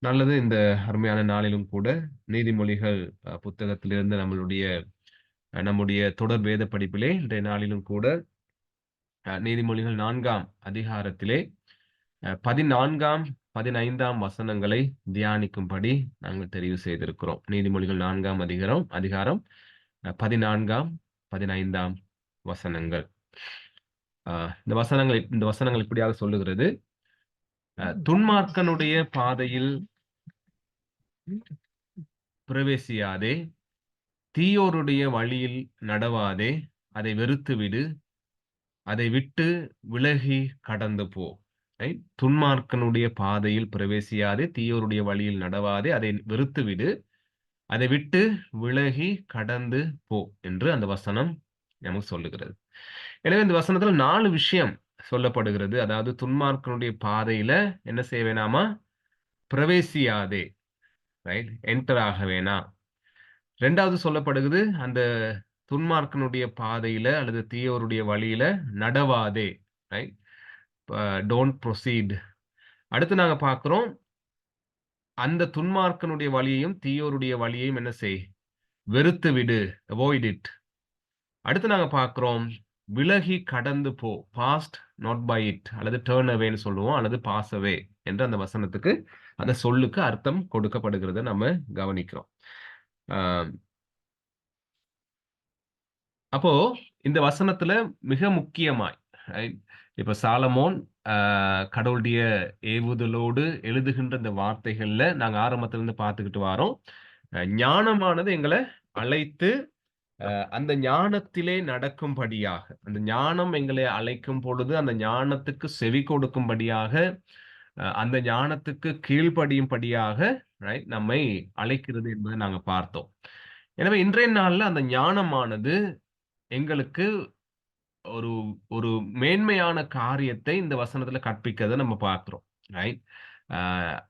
நல்லது. இந்த அருமையான நாளிலும் கூட நீதிமொழிகள் புத்தகத்திலிருந்து நம்முடைய தொடர் வேத படிப்பிலே இன்றைய நாளிலும் கூட நீதிமொழிகள் 4ஆம் அதிகாரத்திலே 14ஆம் 15ஆம் வசனங்களை தியானிக்கும்படி நாங்கள் தெரிவு செய்திருக்கிறோம். நீதிமொழிகள் 4ஆம் அதிகாரம் 14ஆம் 15ஆம் வசனங்கள். அ இந்த வசனங்கள் இப்படியாக சொல்லுகிறது. துன்மார்க்கனுடைய பாதையில் பிரவேசியாதே, தீயோருடைய வழியில் நடவாதே, அதை வெறுத்துவிடு, அதை விட்டு விலகி கடந்து போ. ரைட்? துன்மார்க்கனுடைய பாதையில் பிரவேசியாதே, தீயோருடைய வழியில் நடவாதே, அதை வெறுத்துவிடு, அதை விட்டு விலகி கடந்து போ என்று அந்த வசனம் நமக்கு சொல்லுகிறது. எனவே இந்த வசனத்துல 4 விஷயம் சொல்லப்படுகிறது. அதாவது துன்மார்க்கனுடைய பாதையில என்ன செய்ய வேணாமா? பிரவேசியாதே. ரைட்? என்டர் ஆக வேணாம். 2வது சொல்லப்படுகிறது, அந்த துன்மார்க்கனுடைய பாதையில அல்லது தீயோருடைய வழியில நடவாதே. ரைட்? Don't proceed. அடுத்து நாங்க பார்க்கிறோம், அந்த துன்மார்க்கனுடைய வழியையும், தீயோருடைய வழியையும் என்ன செய்? வெறுத்து விடு. Avoid it. அடுத்து நாங்க பார்க்கிறோம், விலகி கடந்து போ. பாஸ்ட் நாட் பை இட் அல்லது டர்ன் அவேன்னு சொல்லுவோம் அல்லது பாஸ் அவே என்று அந்த வசனத்துக்கு அந்த சொல்லுக்கு அர்த்தம் கொடுக்கப்படுகிறத நம்ம கவனிக்கிறோம். ஆ அப்போ இந்த வசனத்துல மிக முக்கியமாய் ரைட்? இப்ப சாலமோன் கடவுளுடைய ஏவுதலோடு எழுதுகின்ற இந்த வார்த்தைகள்ல நாங்க ஆரம்பத்துல இருந்து பார்த்துக்கிட்டு வாரோம். ஞானமானது எங்கள அழைத்து அந்த ஞானத்திலே நடக்கும்படியாக, அந்த ஞானம் எங்களை அழைக்கும் பொழுது, அந்த ஞானத்துக்கு செவி கொடுக்கும்படியாக, அந்த ஞானத்துக்கு கீழ்ப்படியும்படியாக ரைட்? நம்மை அழைக்கிறது என்பதை நாங்க பார்த்தோம். எனவே இன்றைய நாள்ல அந்த ஞானமானது எங்களுக்கு ஒரு ஒரு மேன்மையான காரியத்தை இந்த வசனத்துல கற்பிக்கிறத நம்ம பார்க்கிறோம். ரைட்? அ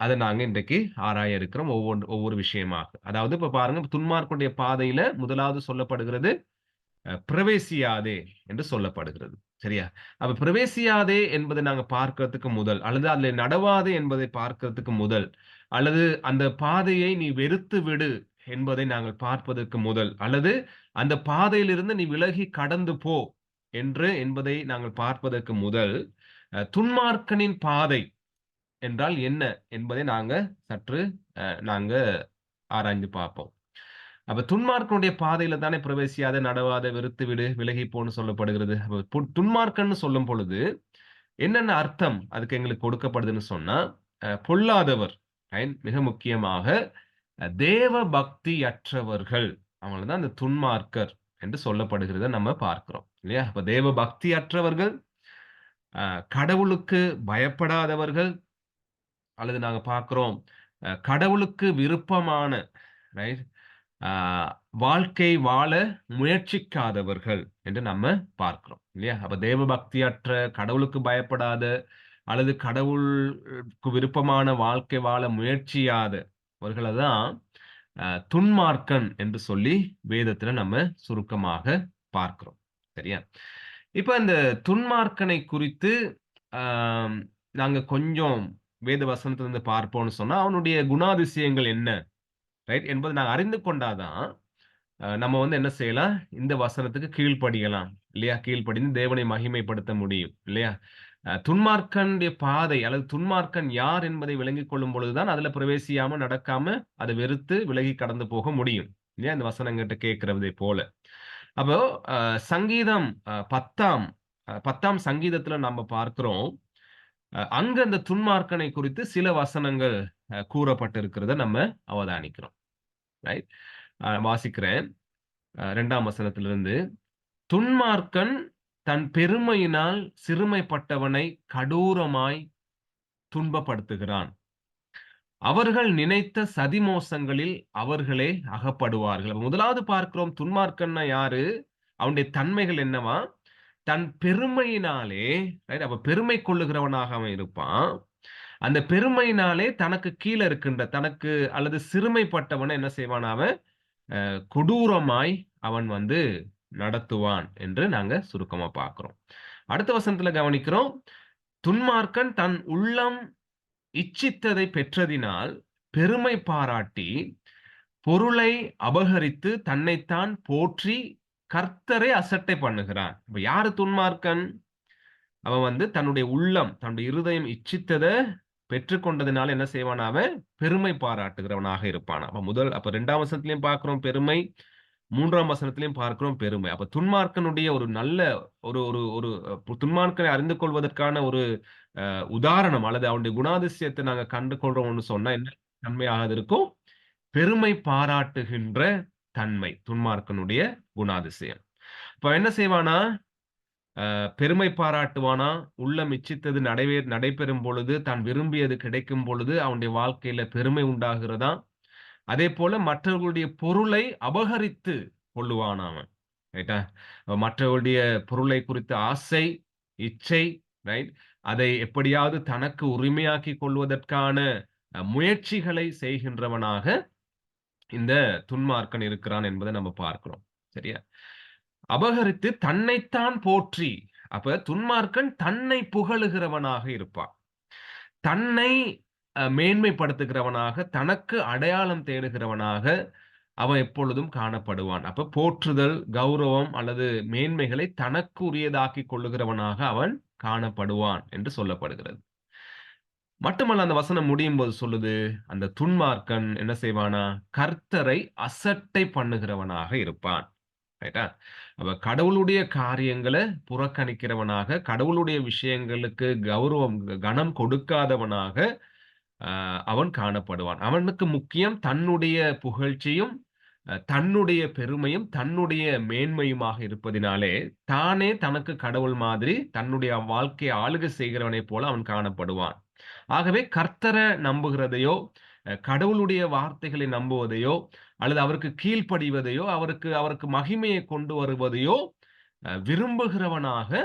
அத நாங்க இன்றைக்கு ஆராய இருக்கிறோம் ஒவ்வொரு விஷயமாக. அதாவது இப்ப பாருங்க, துன்மார்க்கனுடைய பாதையில முதலாவது சொல்லப்படுகிறது, பிரவேசியாதே என்று சொல்லப்படுகிறது. சரியா? அப்ப பிரவேசியாதே என்பதை நாங்க பார்க்கிறதுக்கு முதல், அல்லது அதிலே நடவாதே என்பதை பார்க்கிறதுக்கு முதல், அல்லது அந்த பாதையை நீ வெறுத்து விடு என்பதை நாங்கள் பார்ப்பதற்கு முதல், அல்லது அந்த பாதையிலிருந்து நீ விலகி கடந்து போ என்பதை நாங்கள் பார்ப்பதற்கு முதல், துன்மார்க்கனின் பாதை என்றால் என்ன என்பதை சற்று நாங்க ஆராய்ந்து பார்ப்போம். அப்ப துன்மார்க்கனுடைய பாதையில தானே பிரவேசியாத, நடவாத, வெறுத்து விடு, விலகி போன்னு சொல்லப்படுகிறது. அப்ப துன்மார்க்கன்னு சொல்லும் பொழுது என்னென்ன அர்த்தம் அதுக்கு எங்களுக்கு கொடுக்கப்படுதுன்னு சொன்னா, பொல்லாதவர். ரைட்? மிக முக்கியமாக தேவ பக்தியற்றவர்கள். அவங்கள தான் அந்த துன்மார்க்கர் என்று சொல்லப்படுகிறத நம்ம பார்க்கிறோம். இல்லையா? அப்ப தேவ பக்தியற்றவர்கள், கடவுளுக்கு பயப்படாதவர்கள், அல்லது நாங்க பார்க்கிறோம், கடவுளுக்கு விருப்பமான ரைட்? ஆ வாழ்க்கை வாழ முயற்சிக்காதவர்கள் என்று நம்ம பார்க்கிறோம். இல்லையா? அப்ப தேவ பக்தியற்ற, கடவுளுக்கு பயப்படாத, அல்லது கடவுளுக்கு விருப்பமான வாழ்க்கை வாழ முயற்சியாதவர்கள தான் துன்மார்க்கன் என்று சொல்லி வேதத்துல நம்ம சுருக்கமாக பார்க்கிறோம். சரியா? இப்ப இந்த துன்மார்க்கனை குறித்து ஆம், நாங்க கொஞ்சம் வேத வசனத்திலிருந்து பார்ப்போம்னு சொன்னா, அவனுடைய குணாதிசயங்கள் என்ன? ரைட்? என்பதை நாங்க அறிந்து கொண்டாதான், நம்ம என்ன செய்யலாம்? இந்த வசனத்துக்கு கீழ்ப்படியலாம். இல்லையா? கீழ்ப்படிந்து தேவனை மகிமைப்படுத்த முடியும். இல்லையா? துன்மார்க்கனுடைய பாதை அல்லது துன்மார்க்கன் யார் என்பதை விளங்கிக் கொள்ளும் பொழுது தான், அதுல பிரவேசியாம, நடக்காம, அதை வெறுத்து விலகி கடந்து போக முடியும். இல்லையா? இந்த வசனங்கட்ட கேட்கிறதை போல. அப்போ சங்கீதம் 10ஆம் சங்கீதத்துல நம்ம பார்க்கிறோம். அங்க அந்த துன்மார்க்கனை குறித்து சில வசனங்கள் கூறப்பட்டிருக்கிறத நம்ம அவதானிக்கிறோம். ரைட்? வாசிக்கிறேன். 2ஆம் வசனத்திலிருந்து. துன்மார்க்கன் தன் பெருமையினால் சிறுமைப்பட்டவனை கடூரமாய் துன்பப்படுத்துகிறான். அவர்கள் நினைத்த சதிமோசங்களில் அவர்களே அகப்படுவார்கள். அப்ப முதலாவது பார்க்கிறோம், துன்மார்க்கன்னா யாரு? அவனுடைய தன்மைகள் என்னவா? தன் பெருமையினாலே ரைட்? அப்ப பெருமை கொள்ளுகிறவனாக அவன் இருப்பான். அந்த பெருமையினாலே தனக்கு கீழ இருக்கின்ற, தனக்கு அல்லது சிறுமைப்பட்டவனை என்ன செய்வான் அவன்? கொடூரமாய் அவன் நடத்துவான் என்று நாங்க சுருக்கமா பார்க்கிறோம். அடுத்த வசனத்துல கவனிக்கிறோம். துன்மார்க்கன் தன் உள்ளம் இச்சித்ததை பெற்றதினால் பெருமை பாராட்டி பொருளை அபகரித்து தன்னைத்தான் போற்றி கர்த்தரை அசட்டை பண்ணுகிறான். இப்ப யாரு துன்மார்க்கன்? அவன் வந்து தன்னுடைய உள்ளம், தன்னுடைய இருதயம் இச்சித்தத பெற்றுக்கொண்டதினால என்ன செய்வான்? அவன் பெருமை பாராட்டுகிறவனாக இருப்பான். அப்ப 2ஆம் வசனத்திலயும் பார்க்கிறோம் பெருமை, 3ஆம் வசனத்திலயும் பார்க்கிறோம் பெருமை. அப்ப துன்மார்க்கனுடைய ஒரு நல்ல ஒரு ஒரு ஒரு துன்மார்க்கனை அறிந்து கொள்வதற்கான ஒரு உதாரணம் அல்லது அவனுடைய குணாதிசயத்தை நாங்க கண்டு கொள்றோம்னு சொன்னா என்ன தன்மையாக இருக்கும்? பெருமை பாராட்டுகின்ற தன்மை துன்மார்க்கனுடைய குணாதிசயம். இப்ப என்ன செய்வானா? பெருமை பாராட்டுவானா? உள்ளம் இச்சித்தது நடைபெறும் பொழுது, தான் விரும்பியது கிடைக்கும் பொழுது, அவனுடைய வாழ்க்கையில பெருமை உண்டாகிறதாம். அதேபோல மற்றவர்களுடைய பொருளை அபகரித்து கொள்ளுவான் அவன். ரைட்டா? மற்றவர்களுடைய பொருளை குறித்த ஆசை, இச்சை, ரைட்? அதை எப்படியாவது தனக்கு உரிமையாக்கிக் கொள்வதற்கான முயற்சிகளை செய்கின்றவனாக இந்த துன்மார்க்கன் இருக்கிறான் என்பதை நம்ம பார்க்கிறோம். சரியா? அபகரித்து தன்னைத்தான் போற்றி. அப்ப துன்மார்க்கன் தன்னை புகழுகிறவனாக இருப்பான். தன்னை மேன்மைப்படுத்துகிறவனாக, தனக்கு அடையாளம் தேடுகிறவனாக அவன் எப்பொழுதும் காணப்படுவான். அப்ப போற்றுதல், கௌரவம் அல்லது மேன்மைகளை தனக்கு உரியதாக்கிக் கொள்ளுகிறவனாக அவன் காணப்படுவான் என்று சொல்லப்படுகிறது. மட்டுமல்ல அந்த வசனம் முடியும்போது சொல்லுது, அந்த துன்மார்க்கன் என்ன செய்வானா? கர்த்தரை அசட்டை பண்ணுகிறவனாக இருப்பான். ரைட்டா? அப்ப கடவுளுடைய காரியங்களை புறக்கணிக்கிறவனாக, கடவுளுடைய விஷயங்களுக்கு கௌரவம், கனம் கொடுக்காதவனாக அவன் காணப்படுவான். அவனுக்கு முக்கியம் தன்னுடைய புகழ்ச்சியும், தன்னுடைய பெருமையும், தன்னுடைய மேன்மையுமாக இருப்பதினாலே, தானே தனக்கு கடவுள் மாதிரி தன்னுடைய வாழ்க்கையை ஆளுகை செய்கிறவனைப் போல அவன் காணப்படுவான். ஆகவே கர்த்தரை நம்புகிறதையோ, கடவுளுடைய வார்த்தைகளை நம்புவதையோ, அல்லது அவருக்கு கீழ்ப்படிவதையோ, அவருக்கு மகிமையை கொண்டு வருவதையோ விரும்புகிறவனாக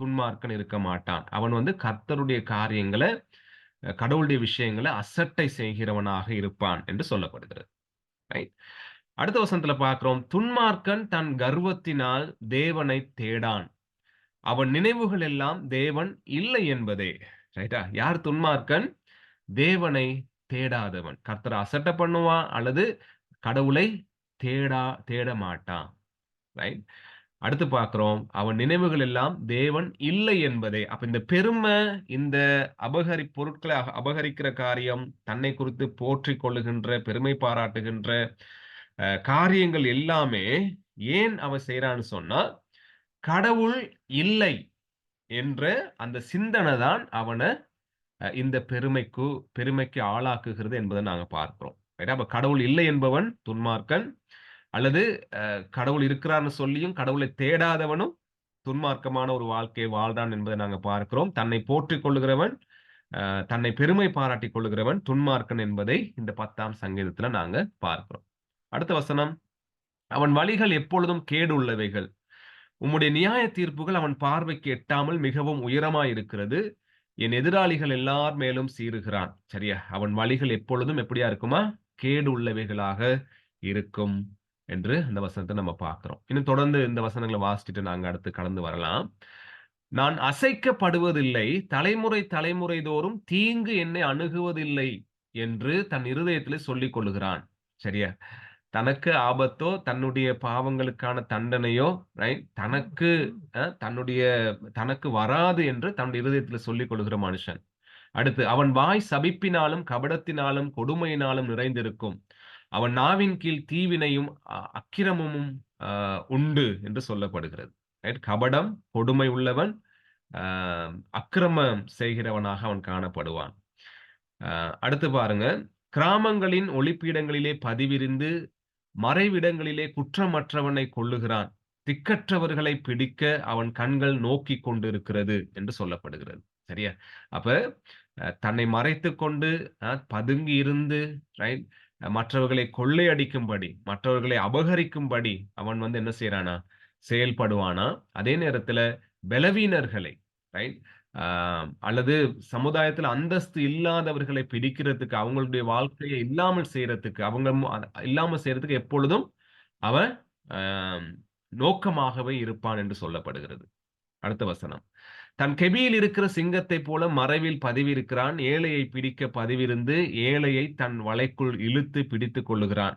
துன்மார்க்கன் இருக்க மாட்டான். அவன் வந்து கர்த்தருடைய காரியங்களை, கடவுளுடைய விஷயங்களை அசட்டை செய்கிறவனாக இருப்பான் என்று சொல்லப்படுகிறது. ரைட்? அடுத்த வசனத்துல பார்க்கிறோம், துன்மார்க்கன் தன் கர்வத்தினால் தேவனை தேடான். அவன் நினைவுகள் எல்லாம் தேவன் இல்லை என்பதே. ரைட்டா? யார் துன்மார்க்கன்? தேவனை தேடாதவன். கர்த்தரை அசட்டை பண்ணுவான் அல்லது கடவுளை தேட மாட்டான். ரைட்? அடுத்து பார்க்கிறோம், அவன் நினைவுகள் எல்லாம் தேவன் இல்லை என்பதே. அப்ப இந்த பெருமை, இந்த பொருட்களை அபகரிக்கிற காரியம், தன்னை குறித்து போற்றிக் கொள்ளுகின்ற, பெருமை பாராட்டுகின்ற காரியங்கள் எல்லாமே ஏன் அவன் செய்யறான்னு சொன்னா, கடவுள் இல்லை என்ற அந்த சிந்தனை தான் அவனை இந்த பெருமைக்கு ஆளாக்குகிறது என்பதை நாங்க பார்க்கிறோம். அப்ப கடவுள் இல்லை என்பவன் துன்மார்க்கன், அல்லது கடவுள் இருக்கிறார்னு சொல்லியும் கடவுளை தேடாதவனும் துன்மார்க்கமான ஒரு வாழ்க்கையை வாழ்றான் என்பதை நாங்க பார்க்கிறோம். தன்னை போற்றிக் கொள்ளுகிறவன், தன்னை பெருமை பாராட்டிக் கொள்ளுகிறவன் துன்மார்க்கன் என்பதை இந்த 10ஆம் சங்கீதத்துல நாங்க பார்க்கிறோம். அடுத்த வசனம், அவன் வழிகள் எப்பொழுதும் கேடு உள்ளவைகள், உம்முடைய நியாய தீர்ப்புகள் அவன் பார்வைக்கு எட்டாமல் மிகவும் உயரமாய் இருக்கிறது. என் எதிராளிகள் எல்லார் மேலும் சீறுகிறான். சரியா? அவன் வழிகள் எப்பொழுதும் எப்படியா இருக்குமா? கேடு உள்ளவைகளாக இருக்கும் என்று அந்த வசனத்தை நம்ம பார்க்கிறோம். இன்னும் தொடர்ந்து இந்த வசனங்களை வாசிச்சுட்டு நாங்க அடுத்து கடந்து வரலாம். நான் அசைக்கப்படுவதில்லை, தலைமுறை தலைமுறை தோறும் தீங்கு என்னை அணுகுவதில்லை என்று தன் இருதயத்திலே சொல்லிக் கொள்ளுகிறான். சரியா? தனக்கு ஆபத்தோ, தன்னுடைய பாவங்களுக்கான தண்டனையோ, ரைட், தனக்கு வராது என்று தன்னுடைய இருதயத்துல சொல்லிக் கொள்கிற மனுஷன். அடுத்து, அவன் வாய் சபிப்பினாலும் கபடத்தினாலும் கொடுமையினாலும் நிறைந்திருக்கும். அவன் நாவின் கீழ் தீவினையும் அக்கிரமமும் உண்டு என்று சொல்லப்படுகிறது. ரைட்? கபடம், கொடுமை உள்ளவன், அக்கிரமம் செய்கிறவனாக அவன் காணப்படுவான். அடுத்து பாருங்க, கிராமங்களின் ஒளிப்பீடங்களிலே பதிவிரிந்து மறைவிடங்களிலே குற்றமற்றவனை கொள்ளுகிறான். திக்கற்றவர்களை பிடிக்க அவன் கண்கள் நோக்கி கொண்டிருக்கிறது என்று சொல்லப்படுகிறது. சரியா? அப்ப தன்னை மறைத்துக் கொண்டு பதுங்கி இருந்து, ரைட், மற்றவர்களை கொள்ளையடிக்கும்படி, மற்றவர்களை அபகரிக்கும்படி அவன் வந்து என்ன செய்யறானா? செயல்படுவானா? அதே நேரத்துல பலவீனர்களை, ரைட், அல்லது சமுதாயத்துல அந்தஸ்து இல்லாதவர்களை பிடிக்கிறதுக்கு, அவங்களுடைய வாழ்க்கையை இல்லாமல் செய்யறதுக்கு எப்பொழுதும் அவன் நோக்கமாகவே இருப்பான் என்று சொல்லப்படுகிறது. அடுத்த வசனம், தன் கெபியில் இருக்கிற சிங்கத்தைப் போல மறைவில் பதிவிருக்கிறான். ஏழையை பிடிக்க பதிவிருந்து ஏழையை தன் வலைக்குள் இழுத்து பிடித்துக் கொள்ளுகிறான்.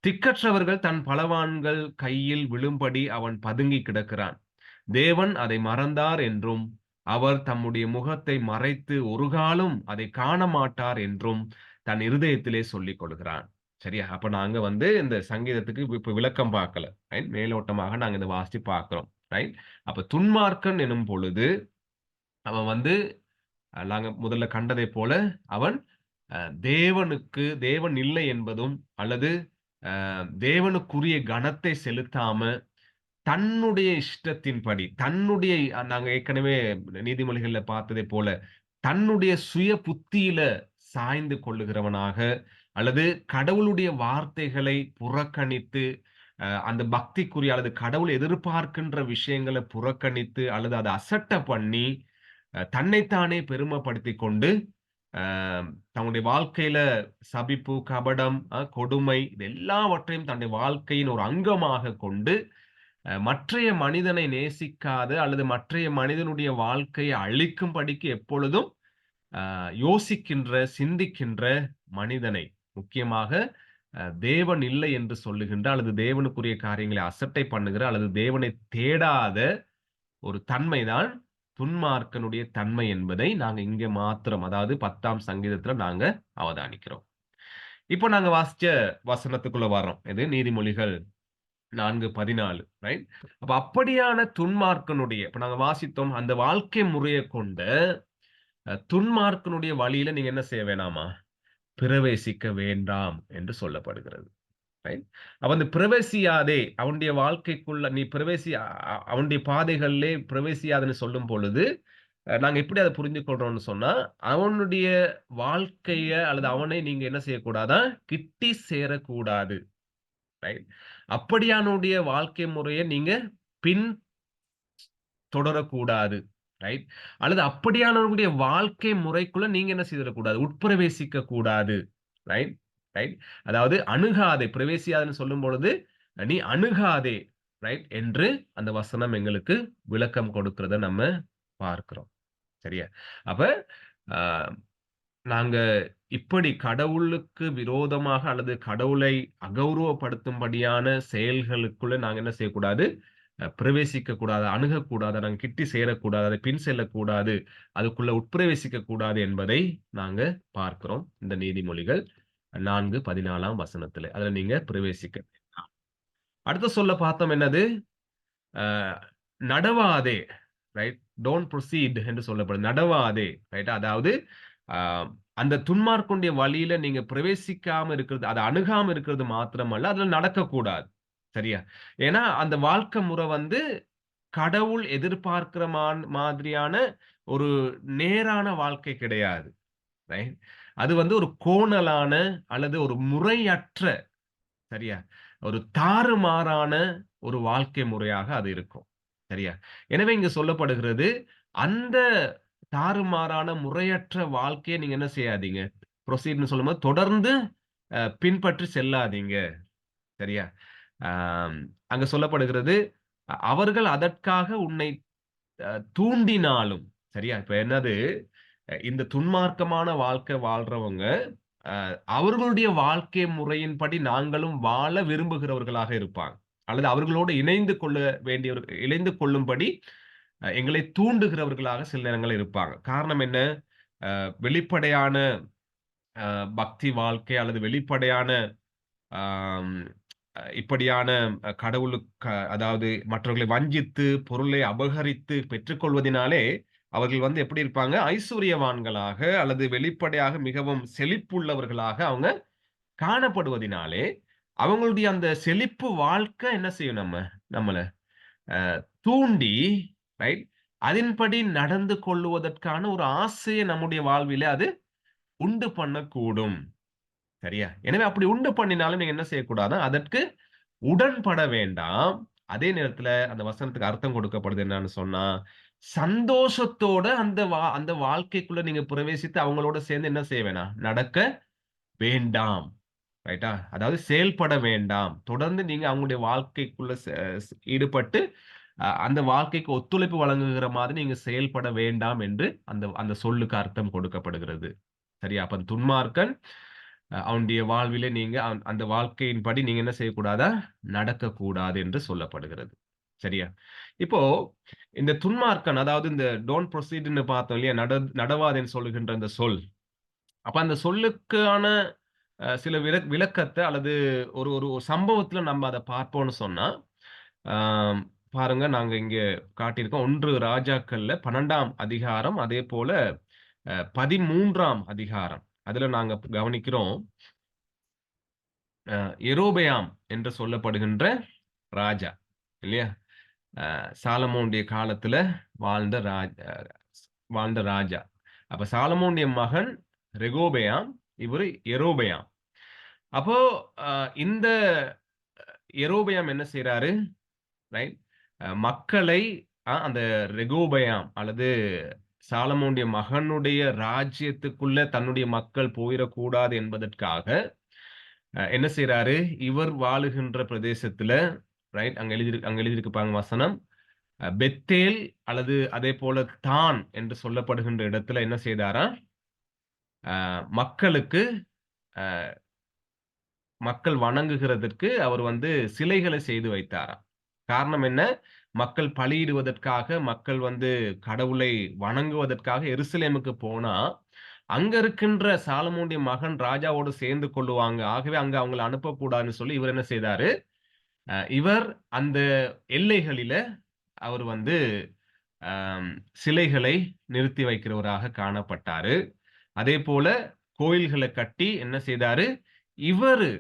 திக்கற்றவர்கள் தன் பலவான்கள் கையில் விழும்படி அவன் பதுங்கி கிடக்கிறான். தேவன் அதை மறந்தார் என்றும் அவர் தம்முடைய முகத்தை மறைத்து ஒரு காலும் அதை காண மாட்டார் என்றும் தன் இருதயத்திலே சொல்லிக் கொள்கிறான். சரியா? அப்ப நாங்க இந்த சங்கீதத்துக்கு இப்ப விளக்கம் பார்க்கல. ரைட்? மேலோட்டமாக நாங்க இத வாசிச்சு பார்க்கிறோம். ரைட்? அப்ப துன்மார்க்கன் எனும் பொழுது அவன் நாங்க முதல்ல கண்டதைப் போல அவன் தேவன் இல்லை என்பதும் அல்லது தேவனுக்குரிய கனத்தை செலுத்தாம தன்னுடைய இஷ்டத்தின்படி நாங்க ஏற்கனவே நீதிமொழிகள்ல பார்த்ததைப் போல தன்னுடைய சுய புத்தியில சாய்ந்து கொள்ளுகிறவனாக அல்லது கடவுளுடைய வார்த்தைகளை புறக்கணித்து அந்த பக்திக்குரிய அல்லது கடவுள் எதிர்பார்க்கின்ற விஷயங்களை புறக்கணித்து அல்லது அதை அசட்டை பண்ணி தன்னைத்தானே பெருமைப்படுத்திக் கொண்டு தன்னுடைய வாழ்க்கையில சபிப்பு, கபடம், கொடுமை இது எல்லாவற்றையும் தன்னுடைய வாழ்க்கையின் ஒரு அங்கமாக கொண்டு மற்றைய மனிதனை நேசிக்காத அல்லது மற்றைய மனிதனுடைய வாழ்க்கையை அழிக்கும்படிக்கு எப்பொழுதும் யோசிக்கின்ற, சிந்திக்கின்ற மனிதனை முக்கியமாக தேவன் இல்லை என்று சொல்லுகின்ற அல்லது தேவனுக்குரிய காரியங்களை அசட்டை பண்ணுகிற அல்லது தேவனை தேடாத ஒரு தன்மைதான் துன்மார்க்கனுடைய தன்மை என்பதை நாங்க இங்க மாத்திரம் அதாவது 10ஆம் சங்கீதத்துல நாங்க அவதானிக்கிறோம். இப்போ நாங்க வாசிச்ச வசனத்துக்குள்ள வர்றோம். இது நீதிமொழிகள் 4:14 ரைட்? அப்ப அப்படியான துன்மார்க்கனுடைய இப்ப நாங்க வாசித்தோம் அந்த வாழ்க்கை முறையை கொண்ட துன்மார்க்கனுடைய வழியில நீங்க என்ன செய்ய வேணாமா? பிரவேசிக்க வேண்டாம் என்று சொல்லப்படுகிறது. ரைட்? அவன் பிரவேசியாதே அவனுடைய வாழ்க்கைக்குள்ள நீ அவனுடைய பாதைகளிலே பிரவேசியாதுன்னு சொல்லும் பொழுது நாங்க எப்படி அதை புரிந்து கொள்றோம்னு சொன்னா அவனுடைய வாழ்க்கைய அல்லது அவனை நீங்க என்ன செய்யக்கூடாதா கிட்டி சேரக்கூடாது. ரைட்? அப்படியானுடைய வாழ்க்கை முறையை நீங்க பின் தொடரக்கூடாது. ரைட்? அல்லது அப்படியானவர்களுடைய வாழ்க்கை முறைக்குள்ள நீங்க என்ன செய்திடக்கூடாது உட்பிரவேசிக்க கூடாது. ரைட்? ரைட்? அதாவது அணுகாதே பிரவேசியாதுன்னு சொல்லும் பொழுது நீ அணுகாதே ரைட் என்று அந்த வசனம் எங்களுக்கு விளக்கம் கொடுக்கிறத நம்ம பார்க்கிறோம். சரியா? அப்ப நாங்க இப்படி கடவுளுக்கு விரோதமாக அல்லது கடவுளை அகௌரவப்படுத்தும்படியான செயல்களுக்குள்ள நாங்க என்ன செய்யக்கூடாது பிரவேசிக்க கூடாது, அணுகக்கூடாது, நாங்க கிட்டி சேரக்கூடாது, அதை பின் செல்லக்கூடாது, அதுக்குள்ள உட்பிரவேசிக்க கூடாது என்பதை நாங்க பார்க்கிறோம். இந்த நீதிமொழிகள் 4:14 வசனத்துல அதுல நீங்க பிரவேசிக்க வேண்டாம். அடுத்த சொல்ல பார்த்தோம் என்னது நடவாதே ரைட் டோன்ட் ப்ரொசீட் என்று சொல்லப்படுது. நடவாதே ரைட் அதாவது அந்த துன்மார்க்குடைய வழியில நீங்க பிரவேசிக்காம இருக்கிறது அதை அணுகாம இருக்கிறது மாத்திரமல்ல அதுல நடக்கக்கூடாது. சரியா? ஏன்னா அந்த வாழ்க்கை முறை கடவுள் எதிர்பார்க்கிற மாதிரியான ஒரு நேரான வாழ்க்கை கிடையாது. ரைட்? அது ஒரு கோணலான அல்லது ஒரு முறையற்ற சரியா ஒரு தாறுமாறான ஒரு வாழ்க்கை முறையாக அது இருக்கும். சரியா? எனவே இங்க சொல்லப்படுகிறது அந்த தாறுமாறான முறையற்ற வாழ்க்கையை நீங்க என்ன செய்யாதீங்க ப்ரொசீட்னு சொல்லும்போது தொடர்ந்து பின்பற்றி செல்லாதீங்க. சரியா? அங்க சொல்லப்படுகிறது அவர்கள் அதற்காக உன்னை தூண்டினாலும் சரியா இப்ப என்னது இந்த துன்மார்க்கமான வாழ்க்கை வாழ்றவங்க அவர்களுடைய வாழ்க்கை முறையின்படி நாங்களும் வாழ விரும்புகிறவர்களாக இருப்பாங்க அல்லது அவர்களோடு இணைந்து கொள்ளும்படி எங்களை தூண்டுகிறவர்களாக சில நேரங்கள் இருப்பாங்க. காரணம் என்ன? வெளிப்படையான பக்தி வாழ்க்கை அல்லது வெளிப்படையான இப்படியான கடவுளுக்கு அதாவது மற்றவர்களை வஞ்சித்து பொருளை அபகரித்து பெற்றுக்கொள்வதினாலே அவர்கள் எப்படி இருப்பாங்க ஐஸ்வர்யவான்களாக அல்லது வெளிப்படையாக மிகவும் செழிப்புள்ளவர்களாக அவங்க காணப்படுவதினாலே அவங்களுடைய அந்த செழிப்பு வாழ்க்கை என்ன செய்யும் நம்மள தூண்டி ரைட் அதன்படி நடந்து கொள்ளுவதற்கான ஒரு ஆசையை நம்முடைய வாழ்வில அது உண்டு பண்ணக்கூடும். சரியா? எனவே அப்படி உண்டு பண்ணினாலும் நீங்க என்ன செய்யக்கூடாது அதற்கு உடன்பட வேண்டாம். அதே நேரத்துல அந்த வசனத்துக்கு அர்த்தம் கொடுக்கப்படுது என்னன்னு சொன்னா சந்தோஷத்தோட அந்த வாழ்க்கைக்குள்ள நீங்க பிரவேசித்து அவங்களோட சேர்ந்து என்ன செய்ய வேணாம் நடக்க வேண்டாம். ரைட்டா? அதாவது செயல்பட வேண்டாம். தொடர்ந்து நீங்க அவங்களுடைய வாழ்க்கைக்குள்ள ஈடுபட்டு அந்த வாழ்க்கைக்கு ஒத்துழைப்பு வழங்குகிற மாதிரி நீங்க செயல்பட வேண்டாம் என்று அந்த அந்த சொல்லுக்கு அர்த்தம் கொடுக்கப்படுகிறது. சரியா? அப்ப துன்மார்க்கன் அவனுடைய வாழ்விலே நீங்க அந்த வாழ்க்கையின்படி நீங்க என்ன செய்யக்கூடாதா? நடக்கக்கூடாது என்று சொல்லப்படுகிறது. சரியா? இப்போ இந்த துன்மார்க்கன் அதாவது இந்த டோன்ட் ப்ரோசீட்ன்னு பார்த்தோம் இல்லையா? நடவாதேன்னு சொல்லுகின்ற அந்த சொல். அப்ப அந்த சொல்லுக்கான சில விளக்கத்த அல்லது ஒரு ஒரு ஒரு சம்பவத்துல நம்ம அத பார்ப்போம்னு சொன்னா, ஆம் பாருங்க நாங்க இங்க காட்டியிருக்கோம். 1 ராஜாக்கள்ல 12ஆம் அதிகாரம், அதேபோல 13ஆம் அதிகாரம். அதுல நாங்க கவனிக்கிறோம், அ யெரொபெயாம் என்று சொல்லப்படுகின்ற ராஜா. இல்லையா? சாலமோனுடைய காலத்துல வாழ்ந்த வாழ்ந்த ராஜா. அப்ப சாலமோனுடைய மகன் ரெகொபெயாம், இவரு யெரொபெயாம். அப்போ அ இந்த யெரொபெயாம் என்ன செய்றாரு? ரைட். மக்களை அந்த ரெகொபெயாம் அல்லது சாலமோனுடைய மகனுடைய ராஜ்யத்துக்குள்ள தன்னுடைய மக்கள் போயிறக்கூடாது என்பதற்காக, என்ன செய்றாரு? இவர் வாழுகின்ற பிரதேசத்துல ரைட் அங்க எழுதியிருக்கு பாருங்க வசனம். பெத்தேல் அல்லது அதேபோல தான் என்று சொல்லப்படுகின்ற இடத்துல என்ன செய்தாராம்? மக்களுக்கு அ மக்கள் வணங்குகிறதற்கு அவர் வந்து சிலைகளை செய்து வைத்தாராம். காரணம் என்ன? மக்கள் பலியிடுவதற்காக, மக்கள் வந்து கடவுளை வணங்குவதற்காக எருசலேமுக்கு போனா, அங்க இருக்கின்ற சாலமோனுடைய மகன் ராஜாவோடு சேர்ந்து கொள்ளுவாங்க. ஆகவே அங்க அவங்கள அனுப்பக்கூடாதுன்னு சொல்லி இவர் என்ன செய்தாரு? இவர் அந்த எல்லைகளில அவர் வந்து அம் சிலைகளை நிறுத்தி வைக்கிறவராக காணப்பட்டாரு. அதேபோல கோயில்கள கட்டி என்ன செய்தாரு? இவரு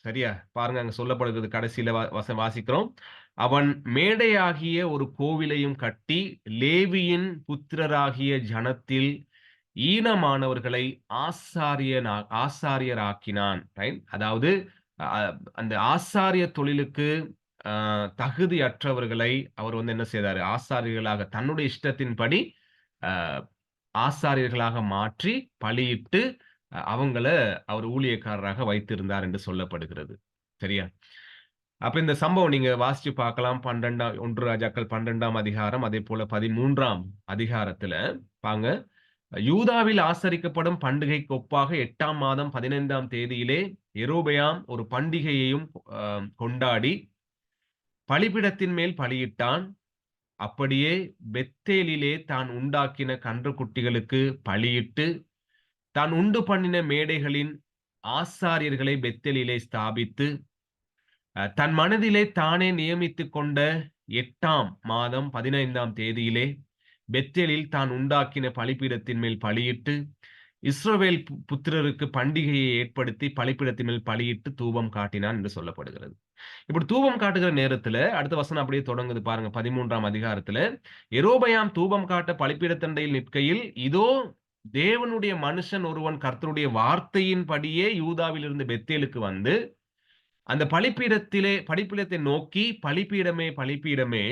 சரியா? பாருங்க அங்க சொல்லப்படுகிறது கடைசியில வாசிக்கிறோம். அவன் மேடையாகிய ஒரு கோவிலையும் கட்டி, லேவியின் புத்திரராகிய ஜனத்தில் ஈனமானவர்களை ஆசாரியராக்கினான். ரைட்? அதாவது அ அந்த ஆசாரிய தொழிலுக்கு அ தகுதியற்றவர்களை அவர் வந்து என்ன செய்தாரு? ஆசாரியர்களாக தன்னுடைய இஷ்டத்தின்படி அ ஆசாரியர்களாக மாற்றி, பலியிட்டு அவங்கள அவர் ஊழியக்காரராக வைத்திருந்தார் என்று சொல்லப்படுகிறது. சரியா? அப்ப இந்த சம்பவம் நீங்க வாசிச்சு பார்க்கலாம். 1 ராஜாக்கள் 12ஆம் அதிகாரம், அதேபோல 13ஆம் அதிகாரத்துல பாருங்க. யூதாவில் ஆசரிக்கப்படும் பண்டிகைக்கு ஒப்பாக 8ஆம் மாதம் 15ஆம் தேதியிலே யெரொபெயாம் ஒரு பண்டிகையையும் அ கொண்டாடி பலிபீடத்தின் மேல் பலியிட்டான். அப்படியே பெத்தேலிலே தான் உண்டாக்கின கன்றுக்குட்டிகளுக்கு பலியிட்டு, தான் உண்டு பண்ணின மேடைகளின் ஆசாரியர்களை பெத்தேலிலே ஸ்தாபித்து, தன் மனதிலே தானே நியமித்துக் கொண்ட 8ஆம் மாதம் 15ஆம் தேதியிலே பெத்தேலில் தான் உண்டாக்கின பலிபீடத்தின் மேல் பலியிட்டு, இஸ்ரவேல் புத்திரருக்கு பண்டிகையை ஏற்படுத்தி பலிபீடத்தின் மேல் பலியிட்டு தூபம் காட்டினான் என்று சொல்லப்படுகிறது. இப்படி தூபம் காட்டுகிற நேரத்துல, அடுத்த வசனம் அப்படியே தொடங்குது பாருங்க 13ஆம் அதிகாரத்துல. யெரொபெயாம் தூபம் காட்ட பலிபீடத்தண்டையில் நிற்கையில், இதோ தேவனுடைய மனுஷன் ஒருவன் கர்த்தருடைய வார்த்தையின்படியே யூதாவிலிருந்து பெத்தேலுக்கு வந்து, அந்த பலிபீடத்தை நோக்கி, பலிபீடமே, பலிபீடமே,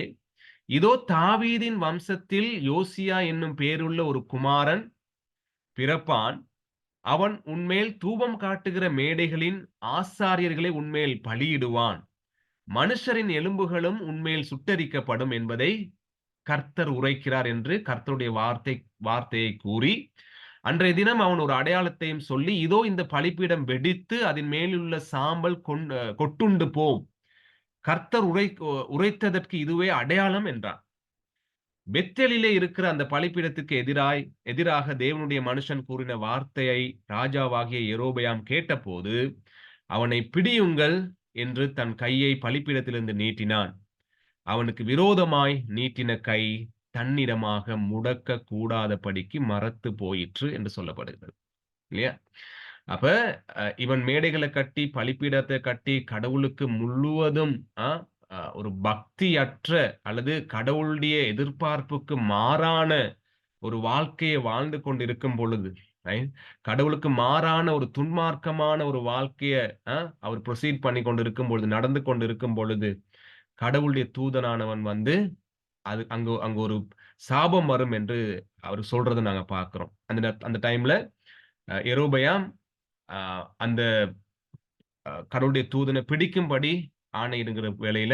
இதோ தாவீதின் வம்சத்தில் யோசியா என்னும் பேருள்ள ஒரு குமாரன் பிறப்பான். அவன் உன்மேல் தூபம் காட்டுகிற மேடைகளின் ஆசாரியர்களை உன்மேல் பலியிடுவான். மனுஷரின் எலும்புகளும் உன்மேல் சுட்டெரிக்கப்படும் என்பதை கர்த்தர் உரைக்கிறார் என்று கர்த்தருடைய வார்த்தையை கூறி, அன்றைய தினம் அவன் ஒரு அடையாளத்தையும் சொல்லி, இதோ இந்த பலிபீடம் வெடித்து அதன் மேலுள்ள சாம்பல் கொட்டுண்டு போம். கர்த்தர் உரைத்ததற்கு இதுவே அடையாளம் என்றான். பெத்தேலிலே இருக்கிற அந்த பலிபீடத்துக்கு எதிராக தேவனுடைய மனுஷன் கூறின வார்த்தையை ராஜாவாகிய யெரொபெயாம் கேட்டபோது, அவனை பிடியுங்கள் என்று தன் கையை பலிபீடத்திலிருந்து நீட்டினான். அவனுக்கு விரோதமாய் நீட்டின கை தன்னிடமாக முடக்க கூடாதபடிக்கு மரத்து போயிற்று என்று சொல்லப்படுகிறது. இல்லையா? அப்ப இவன் மேடைகள கட்டி, பலிபீடத்த கட்டி, கடவுளுக்கு முழுவதும் அ அ ஒரு பக்தியற்ற அல்லது கடவுளுடைய எதிர்பார்ப்புக்கு மாறான ஒரு வாழ்க்கைய வாழ்ந்து கொண்டிருக்கும் பொழுது, ரைட்? கடவுளுக்கு மாறான ஒரு துன்மார்க்கமான ஒரு வாழ்க்கைய அ அவர் புரோசீட் பண்ணிக் கொண்டிருக்கும் பொழுது, நடந்து கொண்டிருக்கும் பொழுது, கடவுளுடைய தூதனானவன் வந்து அது அங்க அங்க ஒரு சாபம் வரும் என்று அவர் சொல்றத நாங்க பார்க்கிறோம். அந்த டைம்ல யெரொபெயாம் அ அந்த கடவுளுடைய தூதனை பிடிக்கும்படி ஆணையிடுகிற வேளையில,